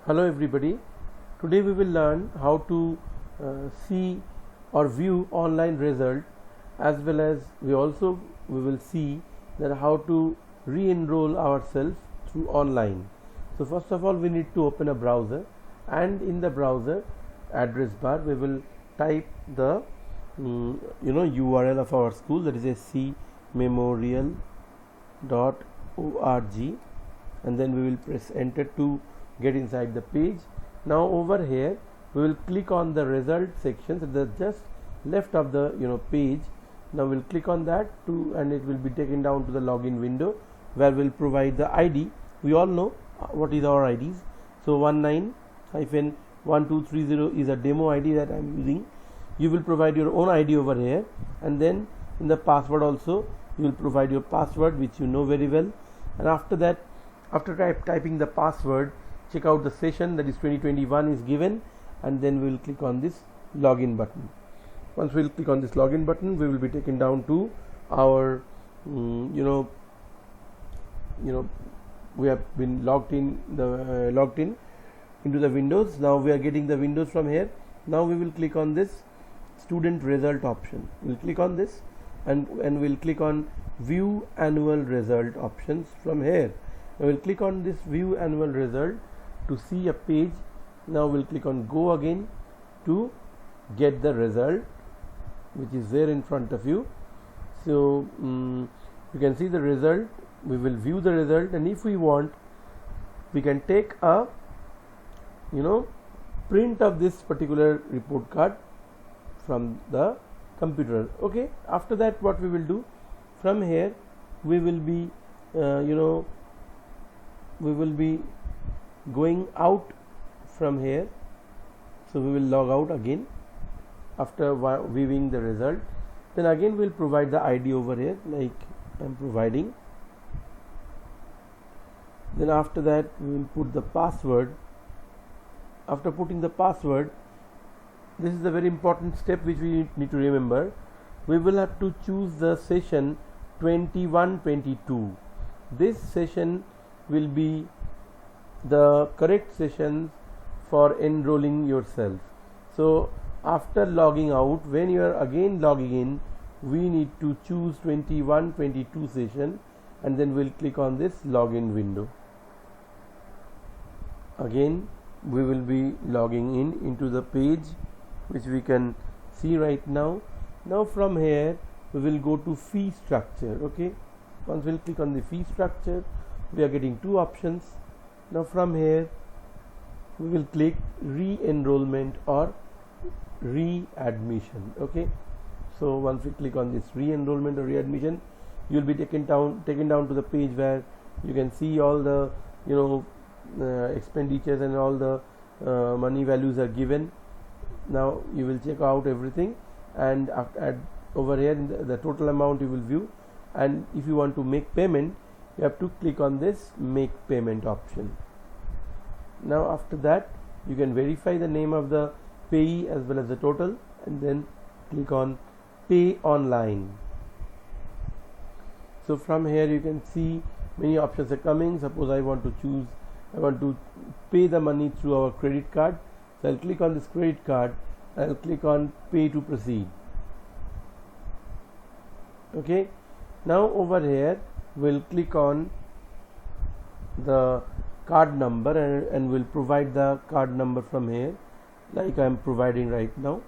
Hello everybody. Today we will learn how to see or view online result, as well as we will see that how to re-enroll ourselves through online. So first of all we need to open a browser, and in the browser address bar we will type the URL of our school, that is scmemorial.org, and then we will press enter to get inside the page. Now over here we will click on the result section at the just left of the page. Now we'll click on that and it will be taken down to the login window, where we'll provide the ID. We all know what is our IDs. So 19-1230 is a demo ID that I am using. You will provide your own ID over here, and then in the password also you will provide your password, which you know very well. And after that, after typing the password, check out the session, that is 2021 is given, and then we will click on this login button. Once we will click on this login button, we will be taken down to our we have been logged in into the windows. Now we are getting the windows from here. Now we will click on this student result option. We'll click on this and we'll click on view annual result options from here. I will click on this view annual result to see a page. Now we'll click on go again to get the result, which is there in front of you. So you can see the result. We will view the result, and if we want, we can take a print of this particular report card from the computer. Okay, after that what we will do, from here we will be going out from here. So we will log out again after viewing the result. Then again we will provide the ID over here, like I am providing. Then after that we will put the password. After putting the password, this is a very important step which we need to remember. We will have to choose the session 21-22. This session will be the correct session for enrolling yourself. So after logging out, when you are again logging in, we need to choose 21-22 session, and then we'll click on this login window. Again we will be logging into the page, which we can see right now. Now from here we will go to fee structure. Okay, once we'll click on the fee structure, we are getting two options. Now from here we will click re-enrollment or readmission. Okay, so once we click on this re-enrollment or readmission, you will be taken down to the page where you can see all the expenditures and all the money values are given. Now you will check out everything, and over here in the total amount you will view, and if you want to make payment, you have to click on this make payment option. Now after that you can verify the name of the payee as well as the total, and then click on pay online. So from here you can see many options are coming. Suppose I want to pay the money through our credit card. So I'll click on this credit card. I'll click on pay to proceed. Okay, now over here we'll click on the card number, and we'll provide the card number from here, like I am providing right now.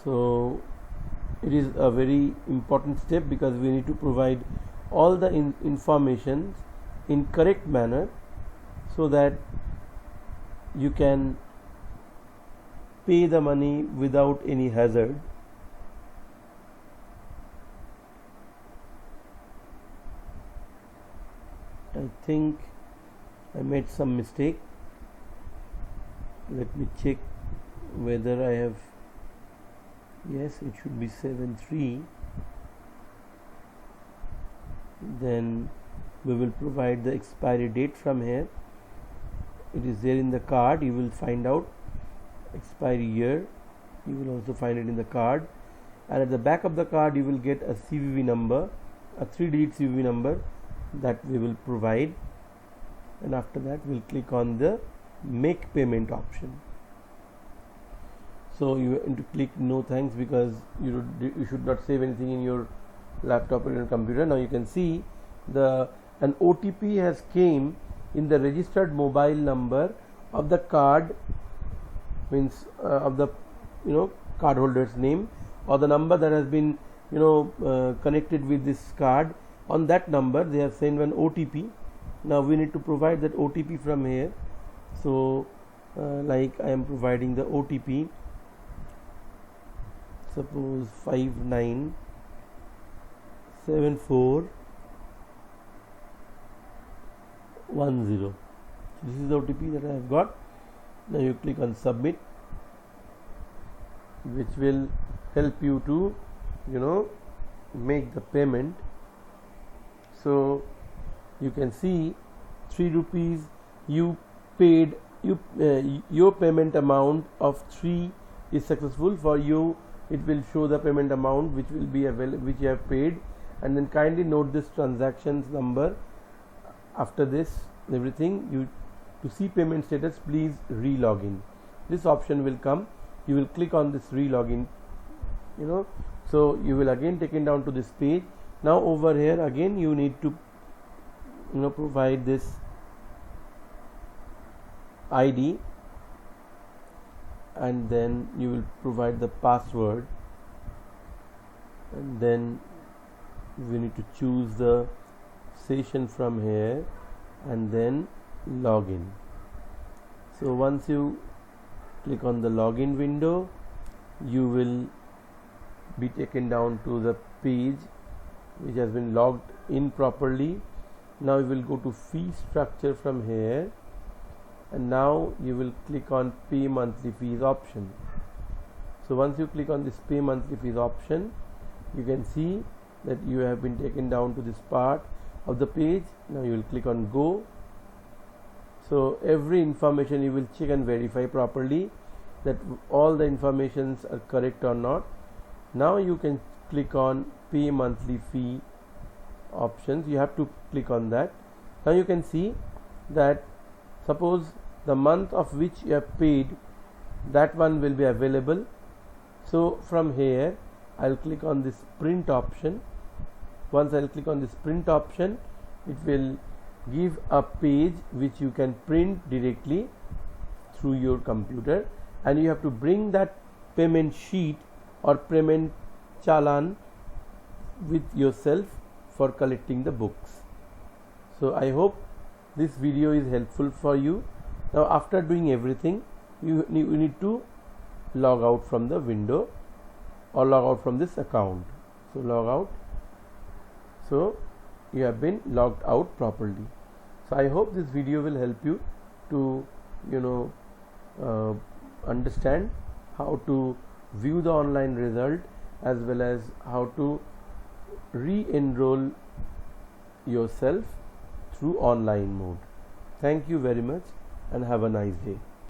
So it is a very important step, because we need to provide all the information in correct manner, so that you can pay the money without any hazard. I think I made some mistake. Let me check whether I have. Yes, it should be 73. Then we will provide the expiry date from here. It is there in the card. You will find out expiry year. You will also find it in the card, and at the back of the card you will get a CVV number, a 3-digit CVV number that we will provide. and after that we'll click on the make payment option. So you need to click no thanks, because you should not save anything in your laptop or your computer. Now you can see an OTP has came in the registered mobile number of the card, means of the cardholder's name, or the number that has been connected with this card. On that number they have sent one OTP. Now we need to provide that OTP from here. So like I am providing the OTP, suppose 597410. This is the OTP that I have got. Now you click on submit, which will help you to make the payment. So you can see 3 rupees you paid. Your payment amount of 3 is successful. For you it will show the payment amount which will be available, which you have paid, and then kindly note this transactions number. After this everything, to see payment status, please re-log in. This option will come. You will click on this re-log in, so you will again taken down to this page. Now over here again you need to provide this ID, and then you will provide the password, and then we need to choose the session from here and then log in. So once you click on the login window, you will be taken down to the page which has been logged in properly. Now you will go to fee structure from here, and now you will click on pay monthly fees option. So once you click on this pay monthly fees option, you can see that you have been taken down to this part of the page. Now you will click on go. So every information you will check and verify properly that all the informations are correct or not. Now you can click on pay monthly fee options. You have to click on that. Now you can see that suppose the month of which you have paid, that one will be available. So from here I'll click on this print option. Once I'll click on this print option, it will give a page which you can print directly through your computer, and you have to bring that payment sheet or payment challan with yourself for collecting the books. So I hope this video is helpful for you. Now after doing everything, you need to log out from the window or log out from this account. So log out. So you have been logged out properly. So I hope this video will help you to understand how to view the online result, as well as how to re-enroll yourself through online mode. Thank you very much and have a nice day.